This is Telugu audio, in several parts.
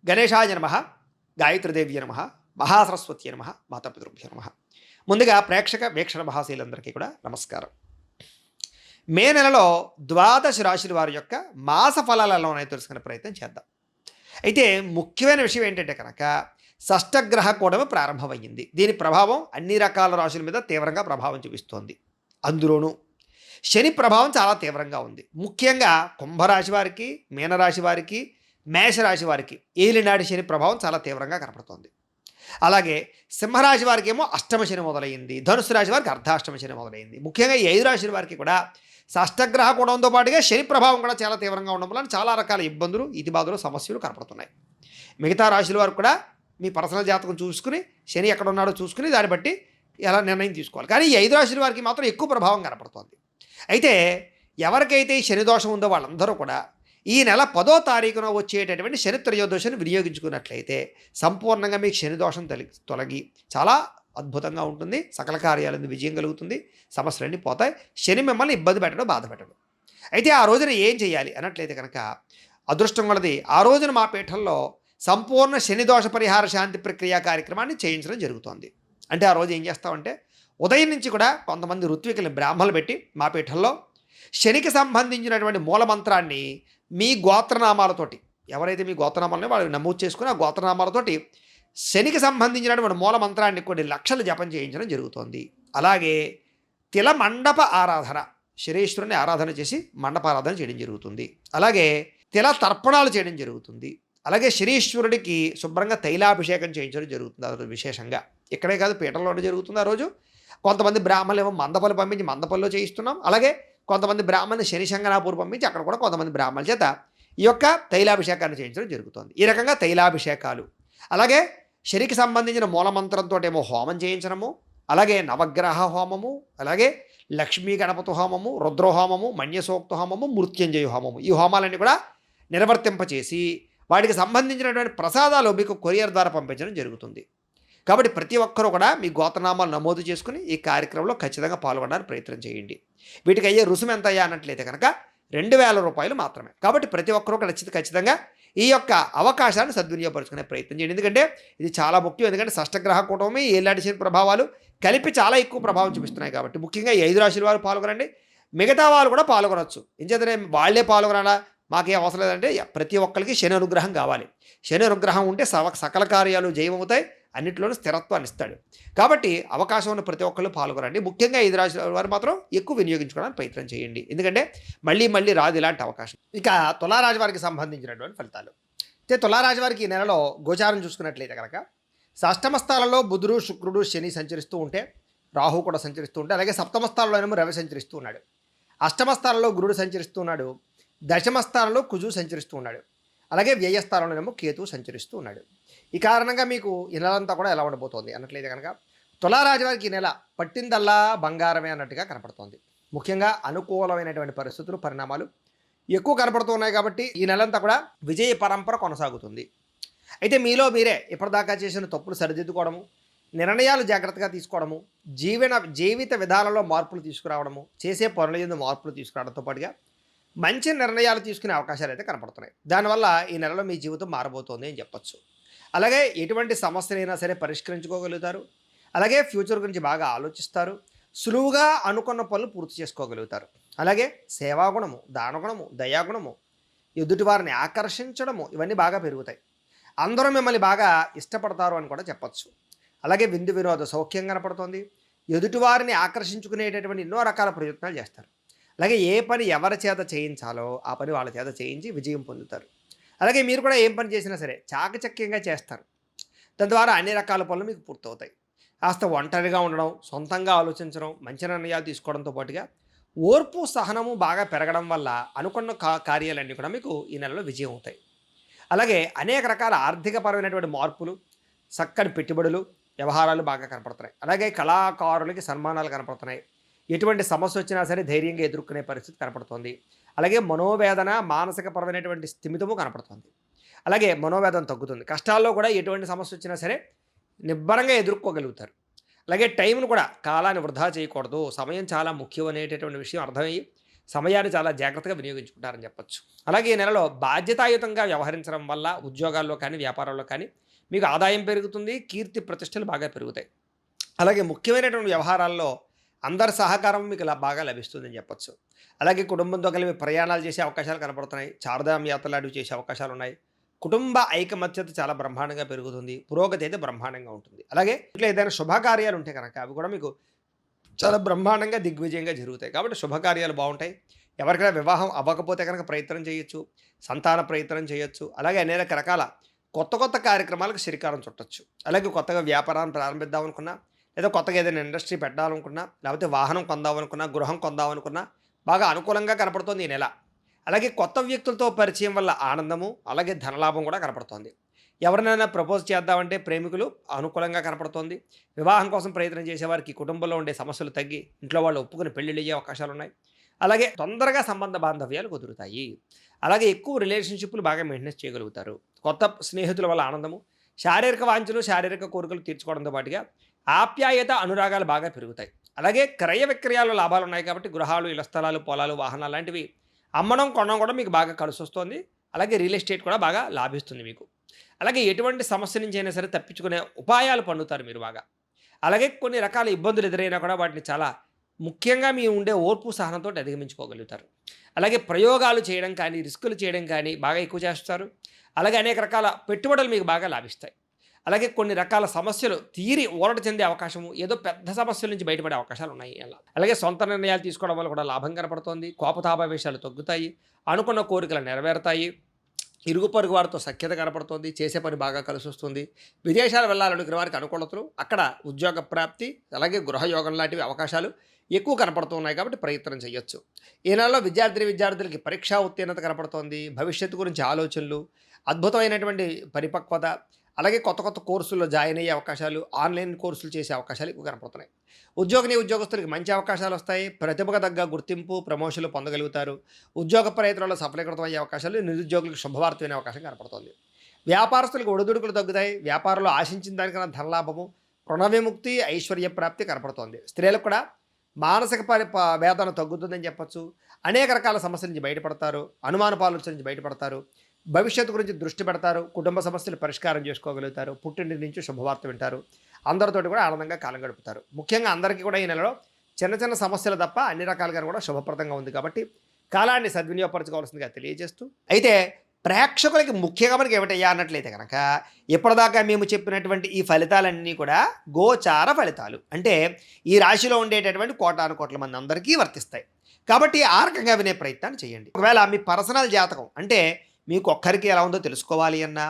గణేశాయ నమః, గాయత్రీదేవ్య నమః, మహాసరస్వతి నమః, మాతాపితృభ్యో నమః. ముందుగా ప్రేక్షక వీక్షణ మహాశీలందరికీ కూడా నమస్కారం. మే నెలలో ద్వాదశ రాశుల వారి యొక్క మాస ఫలాలు ఎలా ఉన్నాయో తెలుసుకునే ప్రయత్నం చేద్దాం. అయితే ముఖ్యమైన విషయం ఏంటంటే కనుక షష్టగ్రహ కూటమి ప్రారంభమైంది. దీని ప్రభావం అన్ని రకాల రాశుల మీద తీవ్రంగా ప్రభావం చూపిస్తోంది. అందులోనూ శని ప్రభావం చాలా తీవ్రంగా ఉంది. ముఖ్యంగా కుంభరాశి వారికి, మీనరాశి వారికి, మేషరాశి వారికి ఏలినాటి శని ప్రభావం చాలా తీవ్రంగా కనపడుతోంది. అలాగే సింహరాశి వారికి ఏమో అష్టమ శని మొదలైంది, ధనుసు రాశి వారికి అర్ధాష్టమ శని మొదలైంది. ముఖ్యంగా ఈ 5 రాశుల వారికి కూడా షష్టగ్రహ కూడంతో పాటుగా శని ప్రభావం కూడా చాలా తీవ్రంగా ఉండడం వల్ల చాలా రకాల ఇబ్బందులు, ఇతిబాధలు, సమస్యలు కనపడుతున్నాయి. మిగతా రాశుల వారు కూడా మీ పర్సనల్ జాతకం చూసుకుని శని ఎక్కడ ఉన్నాడో చూసుకుని దాన్ని బట్టి ఎలా నిర్ణయం తీసుకోవాలి. కానీ ఈ 5 రాశుల వారికి మాత్రం ఎక్కువ ప్రభావం కనపడుతోంది. అయితే ఎవరికైతే ఈ శని దోషం ఉందో వాళ్ళందరూ కూడా ఈ నెల 10వ తారీఖున వచ్చేటటువంటి శని త్రయోదశిని వినియోగించుకున్నట్లయితే సంపూర్ణంగా మీకు శని దోషం తొలగి చాలా అద్భుతంగా ఉంటుంది. సకల కార్యాలను విజయం కలుగుతుంది. సమస్యలన్నీ పోతాయి. శని మిమ్మల్ని ఇబ్బంది పెట్టడం, బాధ పెట్టడం. అయితే ఆ రోజున ఏం చేయాలి అన్నట్లయితే కనుక అదృష్టం కొలది ఆ రోజున మా పీఠంలో సంపూర్ణ శని దోష పరిహార శాంతి ప్రక్రియ కార్యక్రమాన్ని చేయించడం జరుగుతోంది. అంటే ఆ రోజు ఏం చేస్తామంటే ఉదయం నుంచి కూడా కొంతమంది ఋత్వికులు బ్రాహ్మణులు పెట్టి మా పీఠంలో శనికి సంబంధించినటువంటి మూలమంత్రాన్ని మీ గోత్రనామాలతోటి, ఎవరైతే మీ గోత్రనామాలని వాళ్ళు నమోదు చేసుకుని ఆ గోత్రనామాలతోటి శనికి సంబంధించినటువంటి మూలమంత్రాన్ని కొన్ని లక్షలు జపం చేయించడం జరుగుతోంది. అలాగే తిల మండప ఆరాధన, శనీశ్వరుని ఆరాధన చేసి మండప ఆరాధన చేయడం జరుగుతుంది. అలాగే తిల తర్పణాలు చేయడం జరుగుతుంది. అలాగే శనీశ్వరుడికి శుభ్రంగా తైలాభిషేకం చేయించడం జరుగుతుంది. అది విశేషంగా ఇక్కడే కాదు, పీఠంలోనే జరుగుతుంది. ఆ రోజు కొంతమంది బ్రాహ్మణులు ఏమో మందపల్లి పంపించి మందపల్లిలో చేయిస్తున్నాం. అలాగే కొంతమంది బ్రాహ్మణులు శని శంగనాపూర్ పంపించి అక్కడ కూడా కొంతమంది బ్రాహ్మణుల చేత ఈ యొక్క తైలాభిషేకాన్ని చేయించడం జరుగుతుంది. ఈ రకంగా తైలాభిషేకాలు, అలాగే శనికి సంబంధించిన మూలమంత్రంతో ఏమో హోమం చేయించడము, అలాగే నవగ్రహ హోమము, అలాగే లక్ష్మీ గణపతి హోమము, రుద్రహోమము, మన్యసూక్త హోమము, మృత్యుంజయ హోమము, ఈ హోమాలన్నీ కూడా నిర్వర్తింపచేసి వాటికి సంబంధించినటువంటి ప్రసాదాలు మీకు కొరియర్ ద్వారా పంపించడం జరుగుతుంది. కాబట్టి ప్రతి ఒక్కరూ కూడా మీ గోత్రనామాలు నమోదు చేసుకుని ఈ కార్యక్రమంలో ఖచ్చితంగా పాల్గొనడానికి ప్రయత్నం చేయండి. వీటికి అయ్యే రుసుము ఎంత అయ్యా అన్నట్లయితే కనుక 2000 రూపాయలు మాత్రమే. కాబట్టి ప్రతి ఒక్కరూ ఖచ్చితంగా ఈ యొక్క అవకాశాన్ని సద్వినియోగపరుచుకునే ప్రయత్నం చేయండి. ఎందుకంటే ఇది చాలా ముఖ్యం. ఎందుకంటే షష్టగ్రహ కూటమి, ఏలాంటి శని ప్రభావాలు కలిపి చాలా ఎక్కువ ప్రభావం చూపిస్తున్నాయి. కాబట్టి ముఖ్యంగా ఈ 5 రాశుల వారు పాల్గొనండి. మిగతా వాళ్ళు కూడా పాల్గొనవచ్చు. ఇంచేతనే వాళ్ళే పాల్గొనాలా, మాకేం అవసరం లేదంటే ప్రతి ఒక్కరికి శని అనుగ్రహం కావాలి. శని అనుగ్రహం ఉంటే సకల కార్యాలు జయమవుతాయి, అన్నింటిలోనూ స్థిరత్వాన్ని ఇస్తాడు. కాబట్టి అవకాశం ఉన్న ప్రతి ఒక్కళ్ళు పాల్గొనండి. ముఖ్యంగా 5 రాశుల వారు మాత్రం ఎక్కువ వినియోగించుకోవడానికి ప్రయత్నం చేయండి. ఎందుకంటే మళ్ళీ రాదు ఇలాంటి అవకాశం. ఇక తులారాశి వారికి సంబంధించినటువంటి ఫలితాలు అయితే తులారాశి వారికి ఈ నెలలో గోచారం చూసుకున్నట్లయితే కనుక షష్టమ స్థానంలో బుధుడు, శుక్రుడు, శని సంచరిస్తూ ఉంటే, రాహు కూడా సంచరిస్తూ ఉంటే, అలాగే సప్తమ స్థానంలోనేమో రవి సంచరిస్తూ ఉన్నాడు. అష్టమ స్థానంలో గురుడు సంచరిస్తూ ఉన్నాడు. దశమ స్థానంలో కుజు సంచరిస్తూ ఉన్నాడు. అలాగే వ్యయస్థానంలోనేమో కేతు సంచరిస్తూ ఉన్నాడు. ఈ కారణంగా మీకు ఈ నెలంతా కూడా ఎలా ఉండబోతోంది అన్నట్లయితే కనుక తులారాశి వారికి ఈ నెల పట్టిందల్లా బంగారమే అన్నట్టుగా కనపడుతోంది. ముఖ్యంగా అనుకూలమైనటువంటి పరిస్థితులు, పరిణామాలు ఎక్కువ కనపడుతున్నాయి. కాబట్టి ఈ నెలంతా కూడా విజయ పరంపర కొనసాగుతుంది. అయితే మీలో మీరే ఇప్పటిదాకా చేసిన తప్పులు సరిదిద్దుకోవడము, నిర్ణయాలు జాగ్రత్తగా తీసుకోవడము, జీవిత విధానంలో మార్పులు తీసుకురావడము, చేసే పనుల యందు మార్పులు తీసుకురావడంతో పాటుగా మంచి నిర్ణయాలు తీసుకునే అవకాశాలు అయితే కనపడుతున్నాయి. దానివల్ల ఈ నెలలో మీ జీవితం మారబోతోంది అని చెప్పొచ్చు. అలాగే ఎటువంటి సమస్యలైనా సరే పరిష్కరించుకోగలుగుతారు. అలాగే ఫ్యూచర్ గురించి బాగా ఆలోచిస్తారు. సులువుగా అనుకున్న పనులు పూర్తి చేసుకోగలుగుతారు. అలాగే సేవాగుణము, దానగుణము, దయాగుణము, ఎదుటి వారిని ఆకర్షించడము, ఇవన్నీ బాగా పెరుగుతాయి. అందరూ మిమ్మల్ని బాగా ఇష్టపడతారు అని కూడా చెప్పచ్చు. అలాగే విందు వినోద సౌఖ్యం కనపడుతోంది. ఎదుటివారిని ఆకర్షించుకునేటటువంటి ఎన్నో రకాల ప్రయత్నాలు చేస్తారు. అలాగే ఏ పని ఎవరి చేత చేయించాలో ఆ పని వాళ్ళ చేత చేయించి విజయం పొందుతారు. అలాగే మీరు కూడా ఏం పని చేసినా సరే చాకచక్యంగా చేస్తారు. తద్వారా అన్ని రకాల పనులు మీకు పూర్తవుతాయి. కాస్త ఒంటరిగా ఉండడం, సొంతంగా ఆలోచించడం, మంచి నిర్ణయాలు తీసుకోవడంతో పాటుగా ఓర్పు, సహనము బాగా పెరగడం వల్ల అనుకున్న కార్యాలన్నీ కూడా మీకు ఈ నెలలో విజయం అవుతాయి. అలాగే అనేక రకాల ఆర్థికపరమైనటువంటి మార్పులు, చక్కటి పెట్టుబడులు, వ్యవహారాలు బాగా కనపడుతున్నాయి. అలాగే కళాకారులకి సన్మానాలు కనపడుతున్నాయి. ఎటువంటి సమస్య వచ్చినా సరే ధైర్యంగా ఎదుర్కొనే పరిస్థితి కనపడుతోంది. అలాగే మనోవేదన, మానసికపరమైనటువంటి స్థిమితము కనపడుతుంది. అలాగే మనోవేదన తగ్గుతుంది. కష్టాల్లో కూడా ఎటువంటి సమస్య వచ్చినా సరే నిబ్బరంగా ఎదుర్కోగలుగుతారు. అలాగే టైంను కూడా, కాలాన్ని వృధా చేయకూడదు, సమయం చాలా ముఖ్యం అనేటటువంటి విషయం అర్థమయ్యి సమయాన్ని చాలా జాగ్రత్తగా వినియోగించుకుంటారని చెప్పొచ్చు. అలాగే ఈ నెలలో బాధ్యతాయుతంగా వ్యవహరించడం వల్ల ఉద్యోగాల్లో కానీ, వ్యాపారాల్లో కానీ మీకు ఆదాయం పెరుగుతుంది. కీర్తి ప్రతిష్టలు బాగా పెరుగుతాయి. అలాగే ముఖ్యమైనటువంటి వ్యవహారాల్లో అందరి సహకారం మీకు బాగా లభిస్తుందని చెప్పొచ్చు. అలాగే కుటుంబంతో కలిపి ప్రయాణాలు చేసే అవకాశాలు కనపడుతున్నాయి. చార్ధామ్ యాత్రలు అడివి చేసే అవకాశాలు ఉన్నాయి. కుటుంబ ఐకమత్యత చాలా బ్రహ్మాండంగా పెరుగుతుంది. పురోగతి అయితే బ్రహ్మాండంగా ఉంటుంది. అలాగే ఇంట్లో ఏదైనా శుభకార్యాలు ఉంటే కనుక అవి కూడా మీకు చాలా బ్రహ్మాండంగా దిగ్విజయంగా జరుగుతాయి. కాబట్టి శుభకార్యాలు బాగుంటాయి. ఎవరికైనా వివాహం అవ్వకపోతే కనుక ప్రయత్నం చేయొచ్చు. సంతాన ప్రయత్నం చేయొచ్చు. అలాగే అనేక రకాల కొత్త కొత్త కార్యక్రమాలకు శ్రీకారం చుట్టొచ్చు. అలాగే కొత్తగా వ్యాపారాన్ని ప్రారంభిద్దాం అనుకున్నా, లేదా కొత్తగా ఏదైనా ఇండస్ట్రీ పెట్టాలనుకున్నా, లేకపోతే వాహనం కొందామనుకున్నా, గృహం కొందామనుకున్నా బాగా అనుకూలంగా కనపడుతుంది ఈ నెల. అలాగే కొత్త వ్యక్తులతో పరిచయం వల్ల ఆనందము, అలాగే ధనలాభం కూడా కనపడుతోంది. ఎవరినైనా ప్రపోజ్ చేద్దామంటే ప్రేమికులు అనుకూలంగా కనపడుతోంది. వివాహం కోసం ప్రయత్నం చేసేవారికి కుటుంబంలో ఉండే సమస్యలు తగ్గి ఇంట్లో వాళ్ళు ఒప్పుకుని పెళ్ళిళ్ళు అయ్యే అవకాశాలు ఉన్నాయి. అలాగే తొందరగా సంబంధ బాంధవ్యాలు కుదురుతాయి. అలాగే ఎక్కువ రిలేషన్షిప్లు బాగా మెయింటెనెన్స్ చేయగలుగుతారు. కొత్త స్నేహితుల వల్ల ఆనందము, శారీరక వాంఛలు, శారీరక కోరికలు తీర్చుకోవడంతో పాటుగా ఆప్యాయత, అనురాగాలు బాగా పెరుగుతాయి. అలాగే క్రయ విక్రయాల్లో లాభాలు ఉన్నాయి కాబట్టి గృహాలు, ఇళ్ల స్థలాలు, పొలాలు, వాహనాలు లాంటివి అమ్మడం, కొనడం కూడా మీకు బాగా కలిసి వస్తుంది. అలాగే రియల్ ఎస్టేట్ కూడా బాగా లాభిస్తుంది మీకు. అలాగే ఎటువంటి సమస్య నుంచి అయినా సరే తప్పించుకునే ఉపాయాలు పన్నుతారు మీరు బాగా. అలాగే కొన్ని రకాల ఇబ్బందులు ఎదురైనా కూడా వాటిని చాలా ముఖ్యంగా మీ ఉండే ఓర్పు సహనంతో అధిగమించుకోగలుగుతారు. అలాగే ప్రయోగాలు చేయడం కానీ, రిస్కులు చేయడం కానీ బాగా ఎక్కువ చేస్తారు. అలాగే అనేక రకాల పెట్టుబడులు మీకు బాగా లాభిస్తాయి. అలాగే కొన్ని రకాల సమస్యలు తీరి ఊరట చెందే అవకాశము, ఏదో పెద్ద సమస్యల నుంచి బయటపడే అవకాశాలు ఉన్నాయి అలా. అలాగే సొంత నిర్ణయాలు తీసుకోవడం వల్ల కూడా లాభం కనపడుతోంది. కోపతాపావేశాలు తగ్గుతాయి. అనుకున్న కోరికలు నెరవేరుతాయి. ఇరుగు పొరుగు వారితో సఖ్యత కనపడుతుంది. చేసే పని బాగా కలిసి వస్తుంది. విదేశాలు వెళ్ళాలనుకునే వారికి అనుకూలతలు, అక్కడ ఉద్యోగ ప్రాప్తి, అలాగే గృహయోగం లాంటివి అవకాశాలు ఎక్కువ కనపడుతున్నాయి కాబట్టి ప్రయత్నం చేయొచ్చు. ఈ నెలలో విద్యార్థులకి పరీక్షా ఉత్తీర్ణత కనపడుతోంది. భవిష్యత్తు గురించి ఆలోచనలు, అద్భుతమైనటువంటి పరిపక్వత, అలాగే కొత్త కొత్త కోర్సుల్లో జాయిన్ అయ్యే అవకాశాలు, ఆన్లైన్ కోర్సులు చేసే అవకాశాలు ఎక్కువ కనపడుతున్నాయి. ఉద్యోగస్తులకి మంచి అవకాశాలు వస్తాయి. ప్రతిభకు తగ్గ గుర్తింపు, ప్రమోషన్లు పొందగలుగుతారు. ఉద్యోగ ప్రయత్నాల్లో సఫలీకృతం అయ్యే అవకాశాలు, నిరుద్యోగులకు శుభవార్త వినే అవకాశం కనపడుతుంది. వ్యాపారస్తులకు ఒడిదుడుకులు తగ్గుతాయి. వ్యాపారంలో ఆశించిన దానికన్నా ధనలాభము, రుణ విముక్తి, ఐశ్వర్య ప్రాప్తి కనపడుతోంది. స్త్రీలకు కూడా మానసిక వేదన తగ్గుతుందని చెప్పచ్చు. అనేక రకాల సమస్యల నుంచి బయటపడతారు. అనుమానపాల నుంచి బయటపడతారు. భవిష్యత్తు గురించి దృష్టి పెడతారు. కుటుంబ సమస్యలు పరిష్కారం చేసుకోగలుగుతారు. పుట్టింటి నుంచి శుభవార్త వింటారు. అందరితోటి కూడా ఆనందంగా కాలం గడుపుతారు. ముఖ్యంగా అందరికీ కూడా ఈ నెలలో చిన్న చిన్న సమస్యలు తప్ప అన్ని రకాలుగా కూడా శుభప్రదంగా ఉంది కాబట్టి కాలాన్ని సద్వినియోగపరచుకోవాల్సిందిగా తెలియజేస్తూ, అయితే ప్రేక్షకులకి ముఖ్యంగా మనకి ఏమిటయ్యా అన్నట్లయితే కనుక ఇప్పటిదాకా మేము చెప్పినటువంటి ఈ ఫలితాలన్నీ కూడా గోచార ఫలితాలు. అంటే ఈ రాశిలో ఉండేటటువంటి కోటాను కోట్ల మంది అందరికీ వర్తిస్తాయి. కాబట్టి ఆ రకంగా వినే ప్రయత్నాన్ని చేయండి. ఒకవేళ మీ పర్సనల్ జాతకం అంటే మీకు ఒక్కరికి ఎలా ఉందో తెలుసుకోవాలి అన్నా,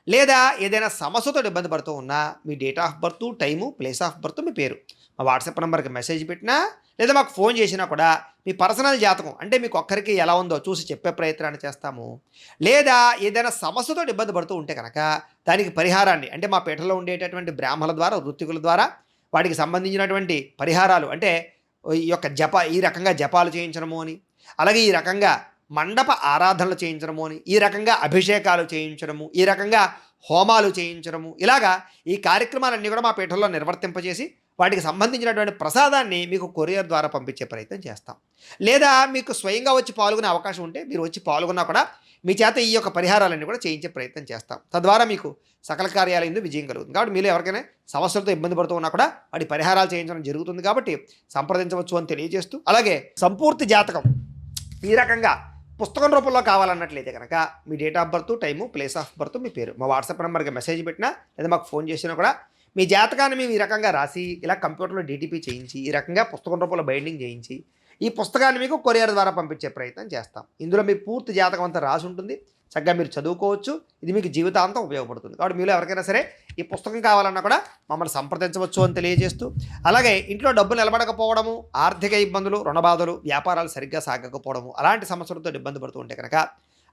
లేదా ఏదైనా సమస్యతో ఇబ్బంది పడుతూ ఉన్నా మీ date of birth, time, place of birth, మీ పేరు మా వాట్సాప్ నెంబర్కి మెసేజ్ పెట్టినా, లేదా మాకు ఫోన్ చేసినా కూడా మీ పర్సనల్ జాతకం అంటే మీకు ఒక్కరికి ఎలా ఉందో చూసి చెప్పే ప్రయత్నాన్ని చేస్తాము. లేదా ఏదైనా సమస్యతో ఇబ్బంది పడుతూ ఉంటే కనుక దానికి పరిహారాన్ని అంటే మా పీఠలో ఉండేటటువంటి బ్రాహ్మణుల ద్వారా, వృత్తికుల ద్వారా వాటికి సంబంధించినటువంటి పరిహారాలు అంటే ఈ యొక్క ఈ రకంగా జపాలు చేయించడము అని, అలాగే ఈ రకంగా మండప ఆరాధనలు చేయించడము అని, ఈ రకంగా అభిషేకాలు చేయించడము, ఈ రకంగా హోమాలు చేయించడము, ఇలాగా ఈ కార్యక్రమాలన్నీ కూడా మా పీఠంలో నిర్వర్తింపజేసి వాటికి సంబంధించినటువంటి ప్రసాదాన్ని మీకు కొరియర్ ద్వారా పంపించే ప్రయత్నం చేస్తాం. లేదా మీకు స్వయంగా వచ్చి పాల్గొనే అవకాశం ఉంటే మీరు వచ్చి పాల్గొన్నా కూడా మీ చేత ఈ యొక్క పరిహారాలన్నీ కూడా చేయించే ప్రయత్నం చేస్తాం. తద్వారా మీకు సకల కార్యాలయంలో విజయం కలుగుతుంది. కాబట్టి మీరు ఎవరికైనా సమస్యలతో ఇబ్బంది పడుతూ ఉన్నా కూడా వాటి పరిహారాలు చేయించడం జరుగుతుంది కాబట్టి సంప్రదించవచ్చు అని తెలియజేస్తూ, అలాగే సంపూర్తి జాతకం ఈ రకంగా పుస్తకం రూపంలో కావాలన్నట్లయితే కనుక మీ date of birth, time, place of birth, మీ పేరు మా వాట్సాప్ నెంబర్కి మెసేజ్ పెట్టినా, లేదా మాకు ఫోన్ చేసినా కూడా మీ జాతకాన్ని మేము ఈ రకంగా రాసి ఇలా కంప్యూటర్లో డీటీపీ చేయించి ఈ రకంగా పుస్తకం రూపంలో బైండింగ్ చేయించి ఈ పుస్తకాన్ని మీకు కొరియర్ ద్వారా పంపించే ప్రయత్నం చేస్తాం. ఇందులో మీ పూర్తి జాతకం అంతా రాసి ఉంటుంది. చక్కగా మీరు చదువుకోవచ్చు. ఇది మీకు జీవితాంతం ఉపయోగపడుతుంది. కాబట్టి మీరు ఎవరికైనా సరే ఈ పుస్తకం కావాలన్నా కూడా మమ్మల్ని సంప్రదించవచ్చు అని తెలియజేస్తూ, అలాగే ఇంట్లో డబ్బు నిలబడకపోవడము, ఆర్థిక ఇబ్బందులు, రుణబాధలు, వ్యాపారాలు సరిగ్గా సాగకపోవడము, అలాంటి సమస్యలతో ఇబ్బంది పడుతూ ఉంటే కనుక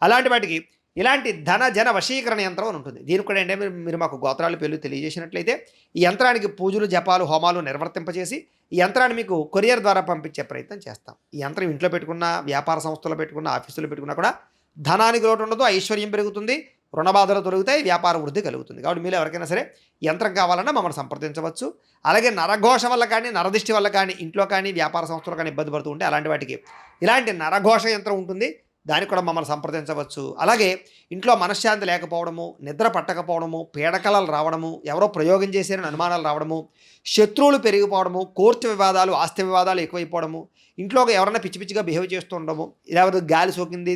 అలాంటి వాటికి ఇలాంటి ధన జన వశీకరణ యంత్రం అని ఉంటుంది. దీనికి కూడా ఏంటంటే మీరు మాకు గోత్రాలు పేర్లు తెలియజేసినట్లయితే ఈ యంత్రానికి పూజలు, జపాలు, హోమాలు నిర్వర్తింపజేసి ఈ యంత్రాన్ని మీకు కొరియర్ ద్వారా పంపించే ప్రయత్నం చేస్తాం. ఈ యంత్రం ఇంట్లో పెట్టుకున్న, వ్యాపార సంస్థలో పెట్టుకున్న, ఆఫీసులో పెట్టుకున్నా కూడా ధనానికి లోటు ఉండదు, ఐశ్వర్యం పెరుగుతుంది, రుణ బాధలు తొలగుతాయి, వ్యాపార వృద్ధి కలుగుతుంది. కాబట్టి మీరు ఎవరికైనా సరే యంత్రం కావాలన్నా మమ్మల్ని సంప్రదించవచ్చు. అలాగే నరఘోష వల్ల కానీ, నరదిష్టి వల్ల కానీ, ఇంట్లో కానీ, వ్యాపార సంస్థలు కానీ ఇబ్బంది పడుతూ ఉంటే అలాంటి వాటికి ఇలాంటి నరఘోష యంత్రం ఉంటుంది, దానికి కూడా మమ్మల్ని సంప్రదించవచ్చు. అలాగే ఇంట్లో మనశ్శాంతి లేకపోవడము, నిద్ర పట్టకపోవడము, పీడకలలు రావడము, ఎవరో ప్రయోగం చేశారని అనుమానాలు రావడము, శత్రువులు పెరిగిపోవడము, కోర్టు వివాదాలు, ఆస్తి వివాదాలు ఎక్కువైపోవడము, ఇంట్లో ఎవరైనా పిచ్చి పిచ్చిగా బిహేవ్ చేస్తూ ఉండడము, ఇలా గాలి సోకింది,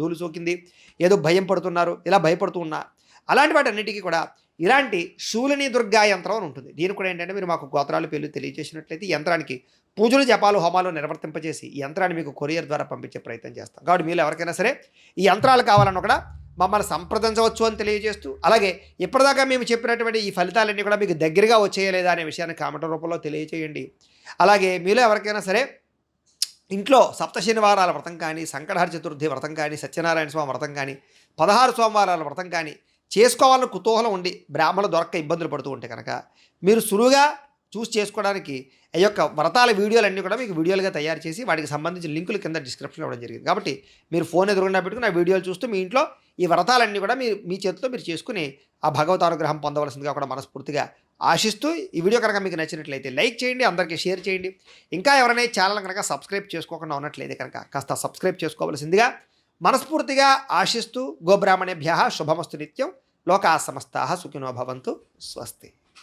ధూళి సోకింది, ఏదో భయం పడుతున్నారు, ఇలా భయపడుతూ ఉన్నా, అలాంటి వాటి అన్నిటికీ కూడా ఇలాంటి శూలిని దుర్గా యంత్రం అని ఉంటుంది. దీనికి కూడా ఏంటంటే మీరు మాకు గోత్రాలు పేర్లు తెలియజేసినట్లయితే ఈ యంత్రానికి పూజలు, జపాలు, హోమాలు నిర్వర్తింపజేసి ఈ యంత్రాన్ని మీకు కొరియర్ ద్వారా పంపించే ప్రయత్నం చేస్తాం. కాబట్టి మీరు ఎవరికైనా సరే ఈ యంత్రాలు కావాలన్నా కూడా మమ్మల్ని సంప్రదించవచ్చు అని తెలియజేస్తూ, అలాగే ఇప్పటిదాకా మేము చెప్పినటువంటి ఈ ఫలితాలన్నీ కూడా మీకు దగ్గరగా వచ్చేయలేదా అనే విషయాన్ని కామెంట్ రూపంలో తెలియజేయండి. అలాగే మీలో ఎవరికైనా సరే ఇంట్లో సప్త శనివారాల వ్రతం కానీ, సంకటహర చతుర్థి వ్రతం కానీ, సత్యనారాయణ స్వామి వ్రతం కానీ, 16 సోమవారాల వ్రతం కానీ చేసుకోవాలని కుతూహలం ఉండి బ్రాహ్మణులు దొరక్క ఇబ్బందులు పడుతూ ఉంటే కనుక మీరు సులువుగా చూసి చేసుకోవడానికి ఈ యొక్క వ్రతాల వీడియోలన్నీ కూడా మీకు వీడియోలుగా తయారు చేసి వాటికి సంబంధించిన లింకులు కింద డిస్క్రిప్షన్లో ఇవ్వడం జరిగింది. కాబట్టి మీరు ఫోన్ ఎదురుగుండా పెట్టుకుని ఆ వీడియోలు చూస్తూ మీ ఇంట్లో ఈ వ్రతాలన్నీ కూడా మీ చేతితో మీరు చేసుకుని ఆ భగవత్ అనుగ్రహం పొందవలసిందిగా కూడా మనస్ఫూర్తిగా ఆశిస్తూ, ఈ వీడియో కనుక మీకు నచ్చినట్లయితే లైక్ చేయండి, అందరికీ షేర్ చేయండి. ఇంకా ఎవరైనా ఛానల్ కనుక సబ్స్క్రైబ్ చేసుకోకుండా ఉన్నట్లయితే కనుక కాస్త సబ్స్క్రైబ్ చేసుకోవలసిందిగా మనస్ఫూర్తిగా ఆశిస్తూ, గోబ్రాహ్మణేభ్యః శుభమస్తు నిత్యం. లోకా సమస్తాః సుఖినో భవంతు. స్వస్తి.